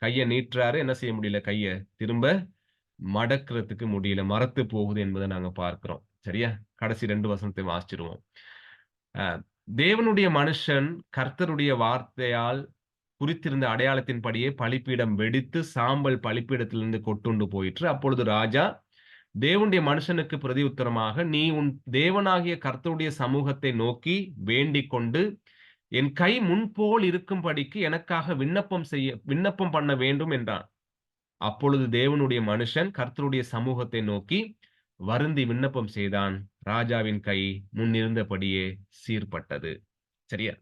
கைய நீட்டுறாரு. என்ன செய்ய முடியல? கைய திரும்ப மடக்குறதுக்கு முடியல. மரத்து போகுது என்பத நாங்க பார்க்கிறோம். சரியா? கடைசி 2 வசனத்தை வாசிச்சிருவோம். அ தேவனுடைய மனுஷன் கர்த்தருடைய வார்த்தையால் குறித்திருந்த அடையாளத்தின்படியே பலிப்பீடம் வெடித்து சாம்பல் பலிப்பீடத்திலிருந்து கொட்டுண்டு போயிற்று. அப்பொழுது ராஜா தேவனுடைய மனுஷனுக்கு பிரதியுத்தரமாக, "நீ உன் தேவனாகிய கர்த்தருடைய சமூகத்தை நோக்கி வேண்டிக் கொண்டு, என் கை முன்போல் இருக்கும்படிக்கு எனக்காக விண்ணப்பம் பண்ண வேண்டும்" என்றான். அப்பொழுது தேவனுடைய மனுஷன் கர்த்தருடைய சமூகத்தை நோக்கி வருந்தி விண்ணப்பம் செய்தான். ராஜாவின் கை முன்னிருந்தபடியே சீர்பட்டது. சரியா?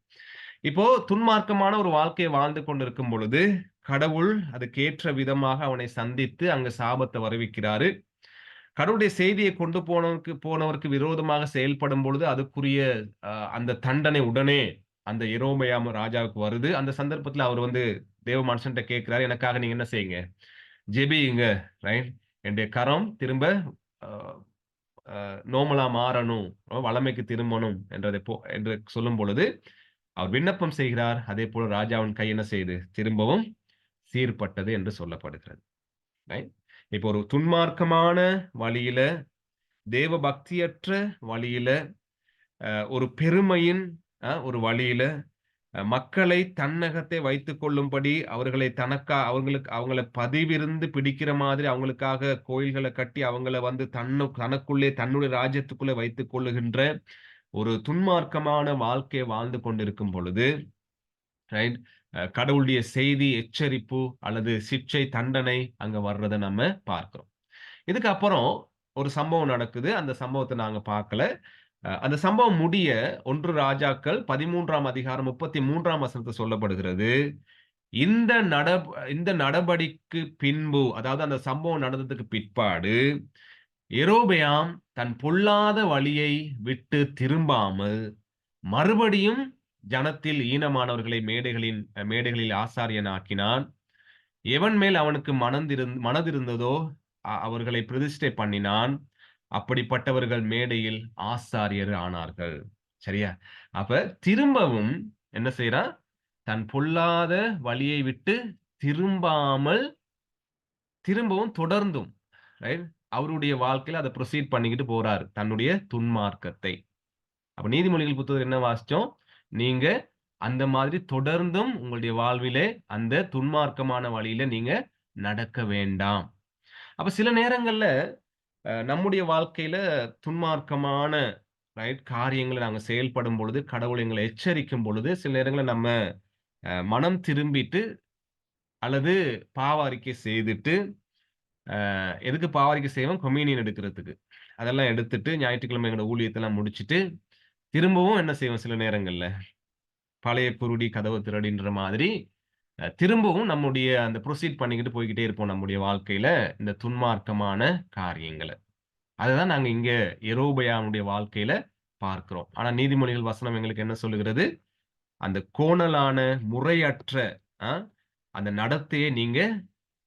இப்போ துன்மார்க்கமான ஒரு வாழ்க்கையை வாழ்ந்து கொண்டிருக்கும் பொழுது, கடவுள் அதுக்கேற்ற விதமாக அவனை சந்தித்து அங்க சாபத்த வருவிக்கிறாரு. கடவுளுடைய செய்தியை கொண்டு போனவருக்கு விரோதமாக செயல்படும் பொழுது, அதுக்குரிய அந்த தண்டனை உடனே அந்த யெரொபெயாம் ராஜாவுக்கு வருது. அந்த சந்தர்ப்பத்துல அவர் வந்து தேவ மனுஷன்ட்ட கேட்கிறாரு, "எனக்காக நீங்க என்ன செய்யுங்க? ஜெபியுங்க." ரைட்? "என்னுடைய கரம் திரும்ப அ நோமலா மாறணும். வளமைக்கு திரும்பணும்." என்று சொல்லும் பொழுது, அவர் விண்ணப்பம் செய்கிறார். அதேபோல ராஜாவின் கை என்ன செய்யுது? திரும்பவும் சீர்பட்டது என்று சொல்லப்படுகிறது. ரைட்? இப்போ ஒரு துன்மார்க்கமான வழியில, தேவ பக்தியற்ற வழியில, ஒரு பெருமையின் ஒரு வழியில, மக்களை தன்னகத்தே வைத்துக் கொள்ளும்படி அவர்களை அவங்கள பதிவிருந்து பிடிக்கிற மாதிரி அவங்களுக்காக கோயில்கள கட்டி அவங்கள வந்து தனக்குள்ளே தன்னுடைய ராஜ்யத்துக்குள்ளே வைத்துக் கொள்ளுகின்ற ஒரு துன்மார்க்கமான வாழ்க்கையை வாழ்ந்து கொண்டிருக்கும் பொழுது, ரைட்? கடவுளுடைய செய்தி, எச்சரிப்பு அல்லது சிட்சை, தண்டனை அங்க வர்றத நம்ம பார்க்கிறோம். இதுக்கு அப்புறம் ஒரு சம்பவம் நடக்குது. அந்த சம்பவத்த நாங்க பார்க்கல. அந்த சம்பவம் முடிய 1 ராஜாக்கள் 13ஆம் அதிகாரம் 33ஆம் வசனத்துல சொல்லப்படுகிறது. இந்த நட இந்த நடபடிக்கு பின்பு, அதாவது அந்த சம்பவம் நடந்ததுக்கு பிற்பாடு, யெரொபெயாம் தன் பொல்லாத வழியை விட்டு திரும்பாமல், மறுபடியும் ஜனத்தில் ஈனமானவர்களை மேடைகளில் ஆசாரியனாக்கினான். எவன் மேல் அவனுக்கு மனதிருந்ததோ அவர்களை பிரதிஷ்டை பண்ணினான். அப்படிப்பட்டவர்கள் மேடையில் ஆசாரியர் ஆனார்கள். சரியா? அப்ப திரும்பவும் என்ன செய்றான்? தன் பொல்லாத வழியை விட்டு திரும்பாமல், திரும்பவும் தொடர்ந்தும், ரைட்? அவருடைய வாழ்க்கையில அத புரோசீட் பண்ணிக்கிட்டு போறாரு. தன்னுடைய துன்மார்க்கத்தை. அப்ப நீதிமொழிகள் புத்தகத்துல என்ன வாசிச்சோம்? நீங்க அந்த மாதிரி தொடர்ந்தும் உங்களுடைய வாழ்விலே அந்த துன்மார்க்கமான வழியில நீங்க நடக்க வேண்டாம். அப்ப சில நேரங்கள்ல நம்முடைய வாழ்க்கையில துன்மார்க்கமான காரியங்கள நாங்க செயல்படும் பொழுது, கடவுள் எங்கள எச்சரிக்கும் பொழுது, சில நேரங்கள்ல நம்ம மனம் திரும்பிட்டு அல்லது பாவ அறிக்கை செய்துட்டு, எதுக்கு பாவ அறிக்கை செய்வோம்? கம்யூனியன் எடுக்கிறதுக்கு. அதெல்லாம் எடுத்துட்டு ஞாயிற்றுக்கிழமை எங்களோட ஊழியத்தெல்லாம் முடிச்சுட்டு, திரும்பவும் என்ன செய்வோம் சில நேரங்கள்ல? பழைய குருடி கதவு திறடின்ற மாதிரி, திரும்பவும் நம்முடைய அந்த புரோசீட் பண்ணிக்கிட்டு போய்க்கிட்டே இருப்போம் நம்முடைய வாழ்க்கையில, இந்த துன்மார்க்கமான காரியங்கள. அததான் நாங்க இங்க யெரொபெயாமுடைய வாழ்க்கையில பார்க்கிறோம். ஆனா நீதிமொழிகள் வசனம் எங்களுக்கு என்ன சொல்லுகிறது? அந்த கோணலான, முறையற்ற அ அந்த நடத்தையை நீங்க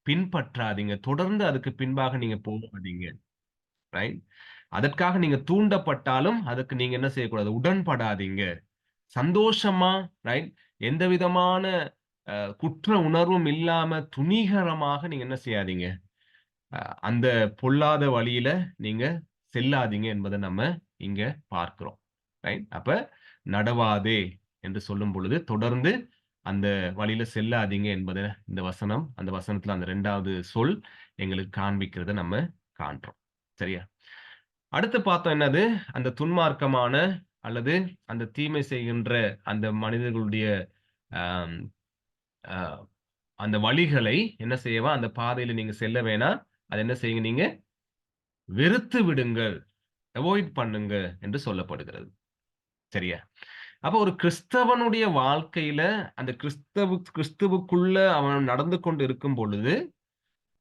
பின்பற்றாதீங்க. தொடர்ந்து அதுக்கு பின்பாக நீங்க போகாதீங்க. ரைட்? அதற்காக நீங்க தூண்டப்பட்டாலும், அதுக்கு நீங்க என்ன செய்யக்கூடாது? உடன்படாதீங்க. சந்தோஷமா, ரைட்? எந்த விதமான குற்ற உணர்வும் இல்லாம துணிகரமாக நீங்க என்ன செய்யாதீங்க? அ அந்த பொல்லாத வழியில நீங்க செல்லாதீங்க என்பத நம்ம இங்க பார்க்கிறோம். ரைட்? அப்ப நடவாதே என்று சொல்லும் பொழுது, தொடர்ந்து அந்த வழியில செல்லாதீங்க என்பத இந்த வசனம், அந்த வசனத்துல அந்த 2வது சொல் எங்களுக்கு காண்பிக்கிறத நம்ம காண்றோம். சரியா? அடுத்து பார்த்தோம் என்னது? அந்த துன்மார்க்கமான அல்லது அந்த தீமை செய்கின்ற அந்த மனிதர்களுடைய அம் அ அந்த வழிகளை என்ன செய்யவா? அந்த பாதையில நீங்க செல்ல வேணாம். அத என்ன செய்யுங்க நீங்க? வெறுத்து விடுங்கள். அவாய்ட் பண்ணுங்க என்று சொல்லப்படுகிறது. சரியா? அப்ப ஒரு கிறிஸ்தவனுடைய வாழ்க்கையில அந்த கிறிஸ்துவுக்குள்ள அவன் நடந்து கொண்டு இருக்கும் பொழுது,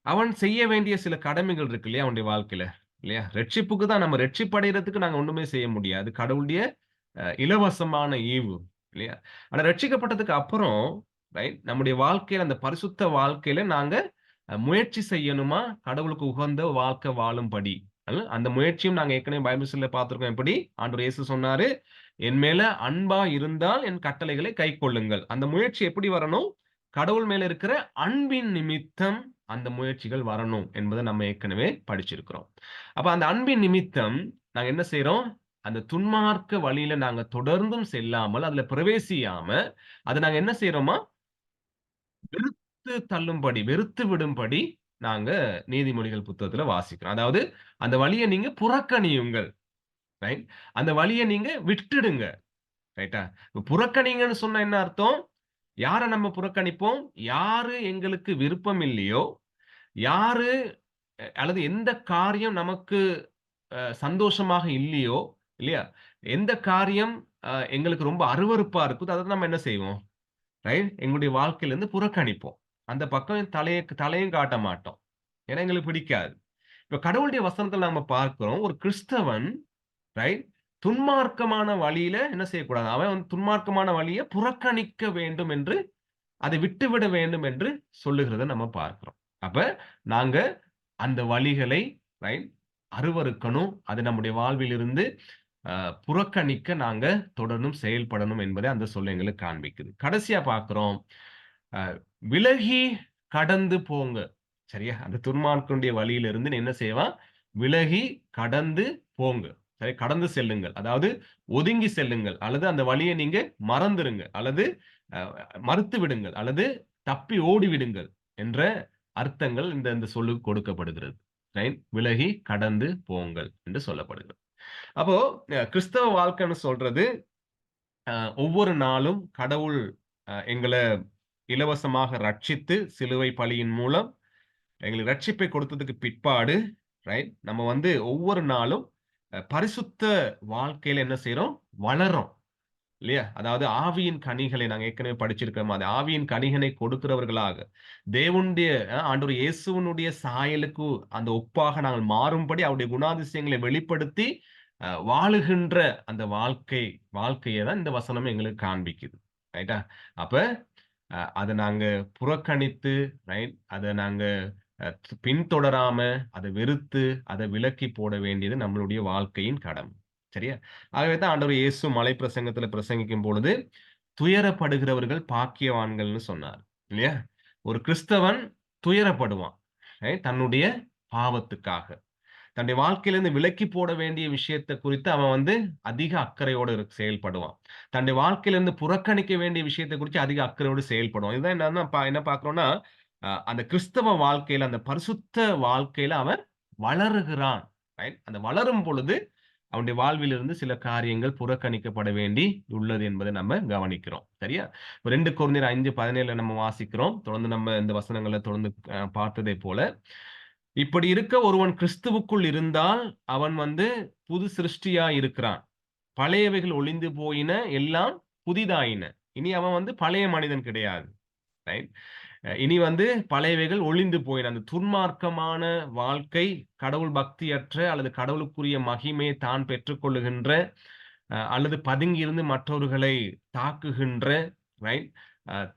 அவன் செய்ய வேண்டிய சில கடமைகள் இருக்கு இல்லையா? அவனுடைய வாழ்க்கையில. இல்லையா? ரட்சிப்புக்கு தான் நம்ம ரட்சிப்படையறதுக்கு நாங்க ஒண்ணுமே செய்ய முடியாது. கடவுளுடைய இலவசமான ஈவு. இல்லையா? ஆனா ரட்சிக்கப்பட்டதுக்கு அப்புறம், ரைட்? நம்முடைய வாழ்க்கையில அந்த பரிசுத்த வாழ்க்கையில நாங்க முயற்சி செய்யணுமா? கடவுளுக்கு உகந்த வாழ்க்கை வாழும்படி. அந்த முயற்சியும் நாங்க ஏற்கனவே பைபிள்ஸ்ல பார்த்திருக்கோம். எப்படி? ஆண்டவர் இயேசு சொன்னாரு, "என் மேல அன்பா இருந்தால் என் கட்டளைகளை கைக்கொள்ளுங்கள்." அந்த முயற்சி எப்படி வரணும்? கடவுள் மேல இருக்கிற அன்பின் நிமித்தம் அந்த முயற்சிகள் வரணும் என்பதை நம்ம ஏற்கனவே படிச்சிருக்கிறோம். அப்ப அந்த அன்பின் நிமித்தம் நாங்க என்ன செய்றோம்? அந்த துன்மார்க்க வழியில நாங்க தொடர்ந்தும் செல்லாமல், அதுல பிரவேசியாம, அத நாங்க என்ன செய்றோமா? வெறுத்து தள்ளும்படி, வெறுத்து விடும்படி நாங்க நீதிமொழிகள் புத்தகத்துல வாசிக்கிறோம். அதாவது அந்த வழிய நீங்க புறக்கணியுங்கள். ரைட்? அந்த வழிய நீங்க விட்டுடுங்க. ரைட்டா? புறக்கணிங்கன்னு சொன்னா என்ன அர்த்தம்? யார நம்ம புறக்கணிப்போம்? யாரு எங்களுக்கு விருப்பம் இல்லையோ, யாரு அல்லது எந்த காரியம் நமக்கு சந்தோஷமாக இல்லையோ, இல்லையா? எந்த காரியம் எங்களுக்கு ரொம்ப அருவருப்பா இருக்குதோ, அத நம்ம என்ன செய்வோம்? ரைட்? எங்களுடைய வாழ்க்கையிலிருந்து புறக்கணிப்போம். அந்த பக்கம் தலையும் காட்ட மாட்டோம். ஏன்னா எங்களுக்கு பிடிக்காது. இப்ப கடவுளுடைய வசனத்துல நம்ம பார்க்கிறோம். ஒரு கிறிஸ்தவன் ரைட்? துன்மார்க்கமான வழியில என்ன செய்யக்கூடாது? அவன் வந்து துன்மார்க்கமான வழிய புறக்கணிக்க வேண்டும் என்று, அதை விட்டுவிட வேண்டும் என்று சொல்லுகிறத நம்ம பார்க்கிறோம். அப்ப நாங்க அந்த வழிகளை ரைட் அருவருக்கணும். அது நம்முடைய வாழ்வில் இருந்து அ புறக்கணிக்க நாங்க தொடர்ந்தும் செயல்படணும் என்பதை அந்த சொல் எங்களுக்கு காண்பிக்குது. கடைசியா பார்க்கிறோம். அ விலகி கடந்து போங்க. சரியா? அந்த துன்மார்க்கனுடைய வழியிலிருந்து நீ என்ன செய்வான்? விலகி கடந்து போங்க. சரி கடந்து செல்லுங்கள். அதாவது ஒதுங்கி செல்லுங்கள். அல்லது அந்த வழிய நீங்க மறந்துருங்க. அல்லது அ மறுத்து விடுங்கள். அல்லது தப்பி ஓடிவிடுங்கள் என்ற அர்த்தங்கள் இந்த இந்த சொல்லுக்கு கொடுக்கப்படுகிறது. ரைட்? விலகி கடந்து போங்கள் என்று சொல்லப்படுகிறது. அப்போ கிறிஸ்தவ வாழ்க்கைன்னு சொல்றது, அ ஒவ்வொரு நாளும் கடவுள் எங்கள இலவசமாக ரட்சித்து, சிலுவை பலியின் மூலம் எங்களுக்கு ரட்சிப்பை கொடுத்ததுக்கு பிற்பாடு, ரைட்? நம்ம வந்து ஒவ்வொரு நாளும் பரிசுத்த வாழ்க்கையில என்ன செய்றோம்? வளர்றோம். இல்லையா? அதாவது ஆவியின் கனிகளை நாங்க ஏற்கனவே படிச்சிருக்கிறோம். அது ஆவியின் கனிகளை கொடுக்கிறவர்களாக, தேவனுடைய ஆண்டவர் இயேசுவினுடைய சாயலுக்கு அந்த ஒப்பாக நாங்கள் மாறும்படி அவருடைய குணாதிசயங்களை வெளிப்படுத்தி, வாழுகின்ற அந்த வாழ்க்கைய தான் இந்த வசனம் எங்களுக்கு காண்பிக்குது. ரைட்டா? அப்ப அத நாங்க புறக்கணித்து, ரைட்? அத நாங்க அ பின்தொடராம, அத வெறுத்து, அத விலக்கி போட வேண்டியது நம்மளுடைய வாழ்க்கையின் கடமை. சரியா? ஆகவே தான் ஆண்டவர் இயேசு மலை பிரசங்கத்தில பிரசங்கிக்கும் பொழுது, துயரப்படுகிறவர்கள் பாக்கியவான்கள்ன்னு சொன்னார். இல்லையா? ஒரு கிறிஸ்தவன் துயரப்படுவான். தன்னுடைய பாவத்துக்காக. தன்னுடைய வாழ்க்கையிலிருந்து விலக்கி போட வேண்டிய விஷயத்த குறித்து அவன் வந்து அதிக அக்கறையோடு செயல்படுவான். தன்னுடைய வாழ்க்கையிலிருந்து புறக்கணிக்க வேண்டிய விஷயத்த குறிச்சு அதிக அக்கறையோடு செயல்படுவான். இதுதான் என்னன்னா என்ன பார்க்கிறோம்னா, அந்த கிறிஸ்தவ வாழ்க்கையில, அந்த பரிசுத்த வாழ்க்கையில அவன் வளருகிறான். ரைட்? அந்த வளரும் பொழுது, அவனுடைய வாழ்விலிருந்து சில காரியங்கள் புறக்கணிக்கப்பட வேண்டி உள்ளது என்பதை நம்ம கவனிக்கிறோம். சரியா? 2 கொரிந்தியர் 5:17 நம்ம வாசிக்கிறோம். தொடர்ந்து நம்ம இந்த வசனங்கள தொடர்ந்து பார்த்ததைப் போல, இப்படி இருக்க ஒருவன் கிறிஸ்துவுக்குள் இருந்தால், அவன் வந்து புது சிருஷ்டியா இருக்கிறான். பழையவைகள் ஒழிந்து போயின, எல்லாம் புதிதாயின. இனி அவன் வந்து பழைய மனிதன் கிடையாது. ரைட்? இனி வந்து பழையவைகள் ஒழிந்து போயின. அந்த துன்மார்க்கமான வாழ்க்கை, கடவுள் பக்தியற்ற அல்லது கடவுளுக்குரிய மகிமையை தான் பெற்றுக்கொள்ளுகின்ற, அல்லது பதுங்கியிருந்து மற்றவர்களை தாக்குகின்ற, ரைட்?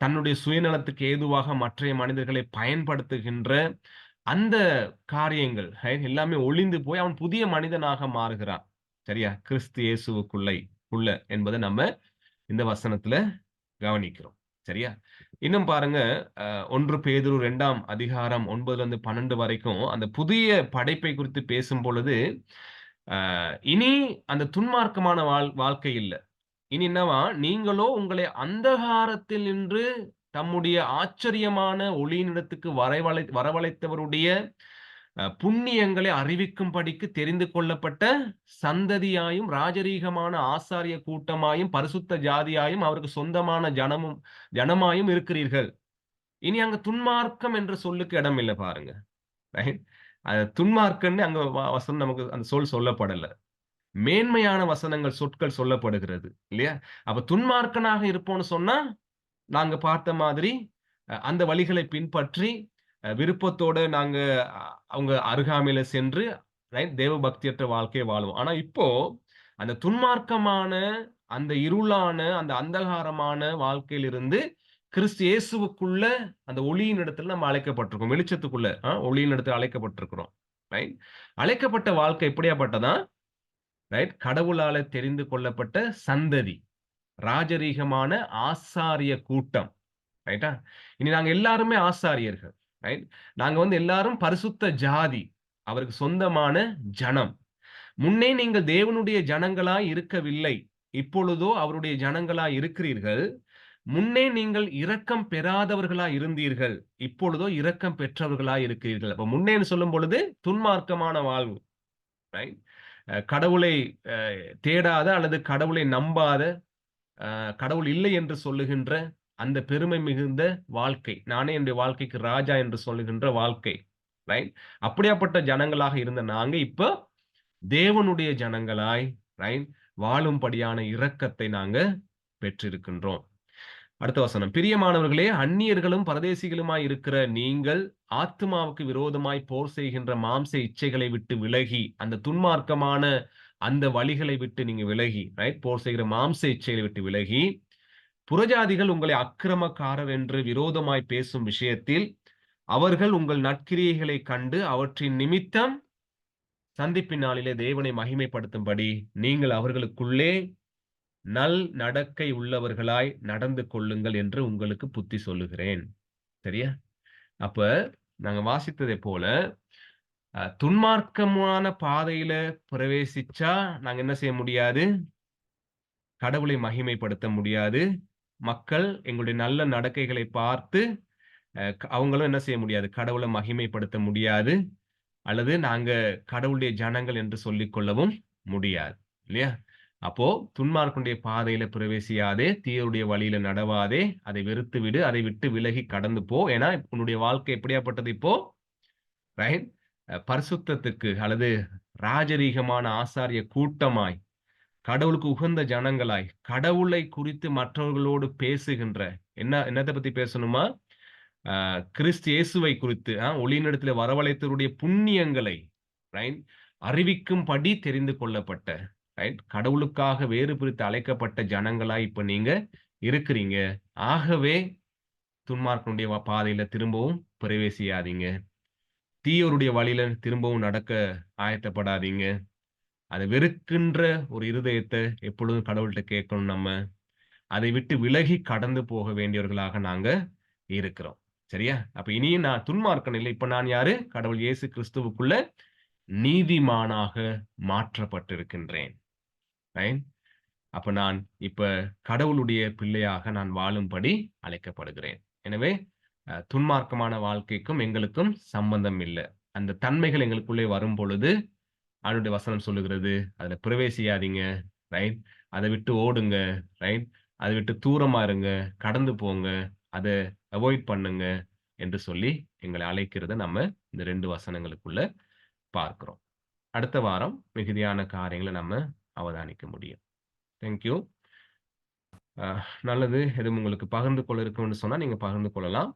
தன்னுடைய சுயநலத்துக்கு ஏதுவாக மற்றைய மனிதர்களை பயன்படுத்துகின்ற அந்த காரியங்கள் எல்லாமே ஒழிந்து போய் அவன் புதிய மனிதனாக மாறுகிறான். சரியா? கிறிஸ்து இயேசுவுக்குள்ள என்பத நம்ம இந்த வசனத்துல கவனிக்கிறோம். சரியா? இன்னும் பாருங்க, 1 பேதுரு 2ஆம் அதிகாரம் 9லிருந்து 12 வரைக்கும் அந்த புதிய படைப்பை குறித்து பேசும்பொழுது, அ இனி அந்த துன்மார்க்கமான வாழ்க்கை இல்ல. இனி என்னவா, நீங்களோ உங்களை அந்தகாரத்தில் நின்று தம்முடைய ஆச்சரியமான ஒளியினிடத்துக்கு வரவழைத்தவருடைய புண்ணியங்களை அறிவிக்கும்படிக்கு தெரிந்து கொள்ளப்பட்ட சந்ததியாயும், ராஜரீகமான ஆசாரிய கூட்டமாயும், பரிசுத்த ஜாதியாயும், அவருக்கு சொந்தமான ஜனமாயும் இருக்கிறீர்கள். இனி அங்க துன்மார்க்கம் என்ற சொல்லுக்கு இடம் இல்ல பாருங்க. ரைட்? துன்மார்க்கம்ன்னு அங்க வசனம் நமக்கு அந்த சொல் சொல்லப்படல. மேன்மையான சொற்கள் சொல்லப்படுகிறது. இல்லையா? அப்ப துன்மார்க்கனாக இருப்போம்ன்னு சொன்னா, நாங்க பார்த்த மாதிரி அந்த வழிகளை பின்பற்றி விருப்பத்தோட நாங்க அ அவங்க அருகாமையில சென்று தேவ பக்தியற்ற வாழ்க்கைய வாழுவோம். ஆனா இப்போ அந்த துன்மார்க்கமான, அந்த இருளான, அந்த அந்தகாரமான வாழ்க்கையிலிருந்து கிறிஸ்து இயேசுவுக்குள்ள அந்த ஒளியின் இடத்துல நம்ம அழைக்கப்பட்டிருக்கோம். வெளிச்சத்துக்குள்ள ஒளியின் இடத்துல அழைக்கப்பட்டிருக்கிறோம். ரைட்? அழைக்கப்பட்ட வாழ்க்கை எப்படியாப்பட்டதா? ரைட்? கடவுளால தெரிந்து கொள்ளப்பட்ட சந்ததி. ராஜரீகமான ஆசாரிய கூட்டம். ரைட்டா? இனி நாங்க எல்லாருமே ஆசாரியர்கள். ரைட்? நாங்க வந்து எல்லாரும் பரிசுத்த ஜாதி. அவருக்கு சொந்தமான ஜனம். முன்னே நீங்கள் தேவனுடைய ஜனங்களாய் இருக்கவில்லை. இப்பொழுதோ அவருடைய ஜனங்களாய் இருக்கிறீர்கள். முன்னே நீங்கள் இரக்கம் பெறாதவர்களாய் இருந்தீர்கள். இப்பொழுதோ இரக்கம் பெற்றவர்களாய் இருக்கிறீர்கள். அப்ப முன்னேன்னு சொல்லும் பொழுது துன்மார்க்கமான வாழ்வு. ரைட்? கடவுளை அ தேடாத அல்லது கடவுளை நம்பாத, கடவுள் இல்லை என்று சொல்லுகின்ற அந்த பெருமை மிகுந்த வாழ்க்கை. நானே என்னுடைய வாழ்க்கைக்கு ராஜா என்று சொல்லுகின்ற வாழ்க்கை. ரைட்? அப்படியாப்பட்ட ஜனங்களாக இருந்த நாங்க இப்ப தேவனுடைய ஜனங்களாய், ரைட், வாழும்படியான இரக்கத்தை நாங்க பெற்றிருக்கின்றோம். அடுத்த வசனம். பிரியமானவர்களே, அந்நியர்களும் பரதேசிகளுமாய் இருக்கிற நீங்கள் ஆத்துமாவுக்கு விரோதமாய் போர் செய்கின்ற மாம்ச இச்சைகளை விட்டு விலகி, அந்த துன்மார்க்கமான அந்த வழிகளை விட்டு நீங்க விலகி, ரைட், போர் செய்கிற மாம்ச இச்சைகளை விட்டு விலகி, புறஜாதிகள் உங்களை அக்கிரமக்காரர் என்று விரோதமாய் பேசும் விஷயத்தில் அவர்கள் உங்கள் நற்கிரியைகளைக் கண்டு அவற்றின் நிமித்தம் சந்திப்பின் நாளிலே தேவனை மகிமைப்படுத்தும்படி நீங்கள் அவர்களுக்குள்ளே நல் நடக்கை உள்ளவர்களாய் நடந்து கொள்ளுங்கள் என்று உங்களுக்கு புத்தி சொல்லுகிறேன். சரியா? அப்ப நாங்க வாசித்ததைப் போல, துன்மார்க்கமான பாதையில பிரவேசிச்சா, நாங்க என்ன செய்ய முடியாது? கடவுளை மகிமைப்படுத்த முடியாது. மக்கள் எங்களுடைய நல்ல நடக்கைகளை பார்த்து, அவங்களும் என்ன செய்ய முடியாது? கடவுள மகிமைப்படுத்த முடியாது. அல்லது நாங்க கடவுளுடைய ஜனங்கள் என்று சொல்லிக் கொள்ளவும் முடியாது. இல்லையா? அப்போ துன்மார்க்கனுடைய பாதையில பிரவேசியாதே, தீயருடைய வழியில நடவாதே, அதை வெறுத்து விடு, அதை விட்டு விலகி கடந்து போ. ஏன்னா, உன்னுடைய வாழ்க்கை எப்படியாப்பட்டது இப்போ? ரைட்? பரிசுத்தத்துக்கு அல்லது ராஜரீகமான ஆசாரிய கூட்டமாய், கடவுளுக்கு உகந்த ஜனங்களாய், கடவுளை குறித்து மற்றவர்களோடு பேசுகின்ற, என்னத்த பத்தி பேசணுமா? அ கிறிஸ்து இயேசுவை குறித்து, ஒளியினிடத்திலே வரவழைத்தவருடைய புண்ணியங்களை, ரைட், அறிவிக்கும்படி தெரிந்து கொள்ளப்பட்ட, ரைட், கடவுளுக்காக வேறு பிரித்து அழைக்கப்பட்ட ஜனங்களாய் இப்ப நீங்க இருக்கிறீங்க. ஆகவே துன்மார்க்கனுடைய பாதையில திரும்பவும் பிரவேசியாதீங்க. தீயோருடைய வழியில திரும்பவும் நடக்க ஆயத்தப்படாதீங்க. அத வெறுக்கின்ற ஒரு இருதயத்த எப்பொழுதும் கடவுள்ட்ட கேட்கணும் நம்ம. அதை விட்டு விலகி கடந்து போக வேண்டியவர்களாக நாங்க இருக்கிறோம். சரியா? அப்ப இனியும் நான் துன்மார்க்கன் இல்லை. இப்ப நான் யாரு? கடவுள் இயேசு கிறிஸ்துவுக்குள்ள நீதிமானாக மாற்றப்பட்டிருக்கின்றேன். ரைட்? அப்ப நான் இப்ப கடவுளுடைய பிள்ளையாக நான் வாழும்படி அழைக்கப்படுகிறேன். எனவே துன்மார்க்கமான வாழ்க்கைக்கும் எங்களுக்கும் சம்பந்தம் இல்ல. அந்த தன்மைகள் எங்களுக்குள்ளே வரும்பொழுது, ஆண்டவருடைய வசனம் சொல்லுகிறது, அதுல பிரவேசியாதீங்க. ரைட்? அத விட்டு ஓடுங்க. ரைட்? அத விட்டு தூரமா இருங்க. கடந்து போங்க. அத அவாய்ட் பண்ணுங்க என்று சொல்லி எங்களை அழைக்கிறத நம்ம இந்த 2 வசனங்களுக்குள்ள பார்க்கிறோம். அடுத்த வாரம் மிகுதியான காரியங்கள நம்ம அவதானிக்க முடியும். Thank you. நல்லது. எதுவும் உங்களுக்கு பகிர்ந்து கொள்ள இருக்கும்னு சொன்னா நீங்க பகிர்ந்து கொள்ளலாம்.